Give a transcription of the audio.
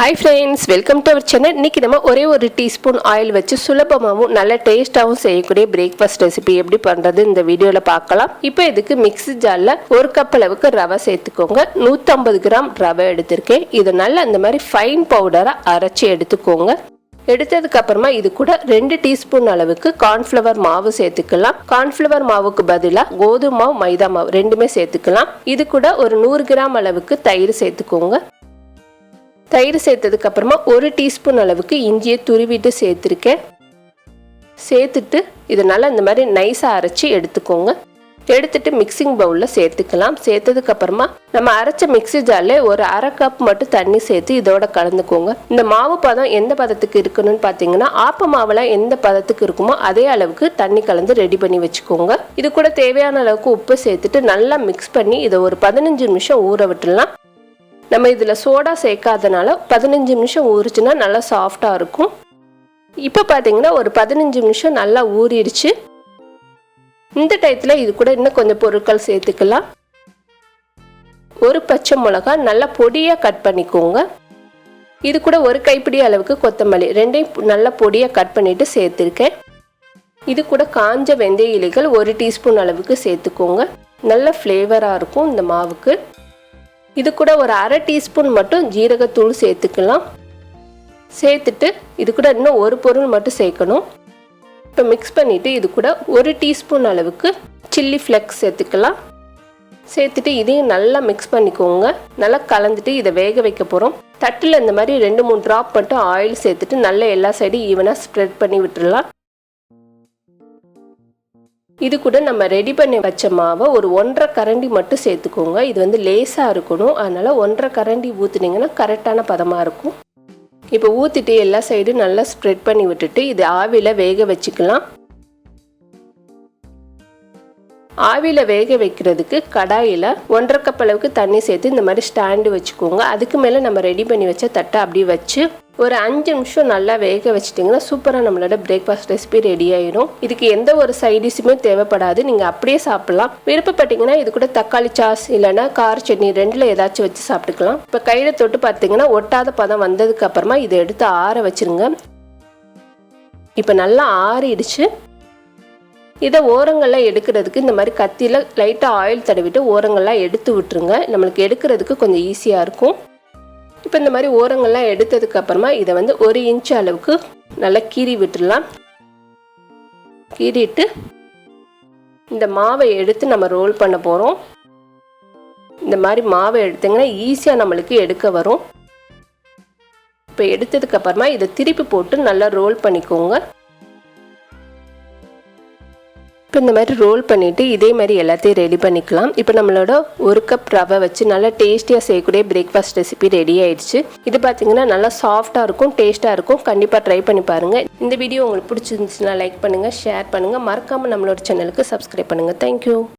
Hi friends, welcome to our channel. இன்னைக்கு நம்ம ஒரே ஒரு டீஸ்பூன் ஆயில் வச்சு சுலபமாவும் நல்ல டேஸ்டாவும் செய்யக்கூடிய பிரேக்ஃபாஸ்ட் ரெசிபி எப்படி பண்றது இந்த வீடியோல பார்க்கலாம். இப்போ இதுக்கு மிக்ஸி ஜார்ல 1 கப் அளவுக்கு ரவை சேர்த்துக்கோங்க. 150 கிராம் ரவை எடுத்திருக்கேன். இது நல்லா இந்த மாதிரி ஃபைன் பவுடரா அரைச்சி எடுத்துக்கோங்க. எடுத்ததுக்கு அப்புறமா இது கூட 2 டீஸ்பூன் அளவுக்கு கார்ன்ஃப்ளவர் மாவு சேர்த்துக்கலாம். கார்ன்ஃப்ளவர் மாவுக்கு பதிலா கோதுமை மாவு, மைதா மாவு ரெண்டுமே சேர்த்துக்கலாம். இது கூட ஒரு 100 கிராம் அளவுக்கு தயிர் சேர்த்துக்கோங்க. தயிர் சேர்த்ததுக்கு அப்புறமா 1 டீஸ்பூன் அளவுக்கு இஞ்சியை துருவிட்டு சேர்த்துருக்கேன். சேர்த்துட்டு இது நல்லா இந்த மாதிரி நைஸாக அரைச்சி எடுத்துக்கோங்க. எடுத்துட்டு மிக்சிங் பவுலில் சேர்த்துக்கலாம். சேர்த்ததுக்கு அப்புறமா நம்ம அரைச்ச மிக்ஸி ஜார்ல ஒரு 1/2 கப் மட்டும் தண்ணி சேர்த்து இதோட கலந்துக்கோங்க. இந்த மாவு பதம் எந்த பதத்துக்கு இருக்கணும்னு பார்த்தீங்கன்னா ஆப்ப மாவுலாம் எந்த பதத்துக்கு இருக்குமோ அதே அளவுக்கு தண்ணி கலந்து ரெடி பண்ணி வச்சுக்கோங்க. இது கூட தேவையான அளவுக்கு உப்பு சேர்த்துட்டு நல்லா மிக்ஸ் பண்ணி இதை ஒரு 15 நிமிஷம் ஊற விட்டுடலாம். நம்ம இதில் சோடா சேர்க்காதனால 15 நிமிஷம் ஊறிச்சுன்னா நல்லா சாஃப்டாக இருக்கும். இப்போ பார்த்தீங்கன்னா ஒரு 15 நிமிஷம் நல்லா ஊறிடுச்சு. இந்த டயத்தில் இது கூட இன்னும் கொஞ்சம் பொருட்கள் சேர்த்துக்கலாம். ஒரு பச்சை மிளகா நல்லா பொடியாக கட் பண்ணிக்கோங்க. இது கூட ஒரு கைப்பிடி அளவுக்கு கொத்தமல்லி ரெண்டையும் நல்லா பொடியாக கட் பண்ணிட்டு சேர்த்துருக்கேன். இது கூட காஞ்ச வெந்தய இலைகள் 1 டீஸ்பூன் அளவுக்கு சேர்த்துக்கோங்க. நல்ல ஃப்ளேவராக இருக்கும் இந்த மாவுக்கு. இது கூட ஒரு 1/2 டீஸ்பூன் மட்டும் ஜீரகத்தூள் சேர்த்துக்கலாம். சேர்த்துட்டு இது கூட இன்னும் ஒரு பொருள் மட்டும் சேர்க்கணும். இப்போ மிக்ஸ் பண்ணிவிட்டு இது கூட 1 டீஸ்பூன் அளவுக்கு சில்லி ஃப்ளெக்ஸ் சேர்த்துக்கலாம். சேர்த்துட்டு இதையும் நல்லா மிக்ஸ் பண்ணிக்கோங்க. நல்லா கலந்துட்டு இதை வேக வைக்க போகிறோம். தட்டில் இந்த மாதிரி 2-3 ட்ராப் மட்டும் ஆயில் சேர்த்துட்டு நல்லா எல்லா சைடும் ஈவனாக ஸ்ப்ரெட் பண்ணி விட்டுடலாம். இது கூட நம்ம ரெடி பண்ணி வச்ச மாவை ஒரு 1/2 கரண்டி மட்டும் சேர்த்துக்கோங்க. இது வந்து லேசாக இருக்கணும், அதனால் 1/2 கரண்டி ஊற்றுனீங்கன்னா கரெக்டான பதமாக இருக்கும். இப்போ ஊற்றிட்டு எல்லா சைடும் நல்லா ஸ்ப்ரெட் பண்ணி விட்டுட்டு இது ஆவியில் வேக வச்சுக்கலாம். ஆவியில் வேக வைக்கிறதுக்கு கடாயில் 1/2 கப் அளவுக்கு தண்ணி சேர்த்து இந்த மாதிரி ஸ்டாண்டு வச்சுக்கோங்க. அதுக்கு மேலே நம்ம ரெடி பண்ணி வச்ச தட்டை அப்படியே வச்சு ஒரு 5 நிமிஷம் நல்லா வேக வச்சிட்டிங்கன்னா சூப்பராக நம்மளோட பிரேக்ஃபாஸ்ட் ரெசிபி ரெடி ஆயிடும். இதுக்கு எந்த ஒரு சைடிஷுமே தேவைப்படாது, நீங்கள் அப்படியே சாப்பிட்லாம். விருப்பப்பட்டீங்கன்னா இது கூட தக்காளி சாஸ் இல்லைன்னா கார சட்னி ரெண்டில் ஏதாச்சும் வச்சு சாப்பிட்டுக்கலாம். இப்போ கையில் தொட்டு பார்த்தீங்கன்னா ஒட்டாத பதம் வந்ததுக்கு அப்புறமா இதை எடுத்து ஆற வச்சிருங்க. இப்போ நல்லா ஆறிடுச்சு. இதை ஓரங்கள்லாம் எடுக்கிறதுக்கு இந்த மாதிரி கத்தியில் லைட்டாக ஆயில் தடவிட்டு ஓரங்கள்லாம் எடுத்து விட்டுருங்க. நம்மளுக்கு எடுக்கிறதுக்கு கொஞ்சம் ஈஸியாக இருக்கும். இப்போ இந்த மாதிரி ஓரங்கள்லாம் எடுத்ததுக்கு அப்புறமா இதை வந்து 1 இன்ச் அளவுக்கு நல்லா கீறி விட்டுடலாம். கீறிட்டு இந்த மாவை எடுத்து நம்ம ரோல் பண்ண போகிறோம். இந்த மாதிரி மாவை எடுத்திங்கன்னா ஈஸியாக நம்மளுக்கு எடுக்க வரும். இப்போ எடுத்ததுக்கு அப்புறமா இதை திருப்பி போட்டு நல்லா ரோல் பண்ணிக்கோங்க. இப்போ இந்த மாதிரி ரோல் பண்ணிவிட்டு இதே மாதிரி எல்லாத்தையும் ரெடி பண்ணிக்கலாம். இப்போ நம்மளோட 1 கப் ரவை வச்சு நல்லா டேஸ்டியாக செய்யக்கூடிய பிரேக்ஃபாஸ்ட் ரெசிபி ரெடி ஆயிடுச்சு. இது பார்த்தீங்கன்னா நல்லா சாஃப்டாக இருக்கும், டேஸ்ட்டாக இருக்கும். கண்டிப்பாக ட்ரை பண்ணி பாருங்கள். இந்த வீடியோ உங்களுக்கு பிடிச்சிருந்துச்சுன்னா லைக் பண்ணுங்கள், ஷேர் பண்ணுங்கள். மறக்காமல் நம்மளோட சேனலுக்கு சப்ஸ்கிரைப் பண்ணுங்கள். தேங்க்யூ.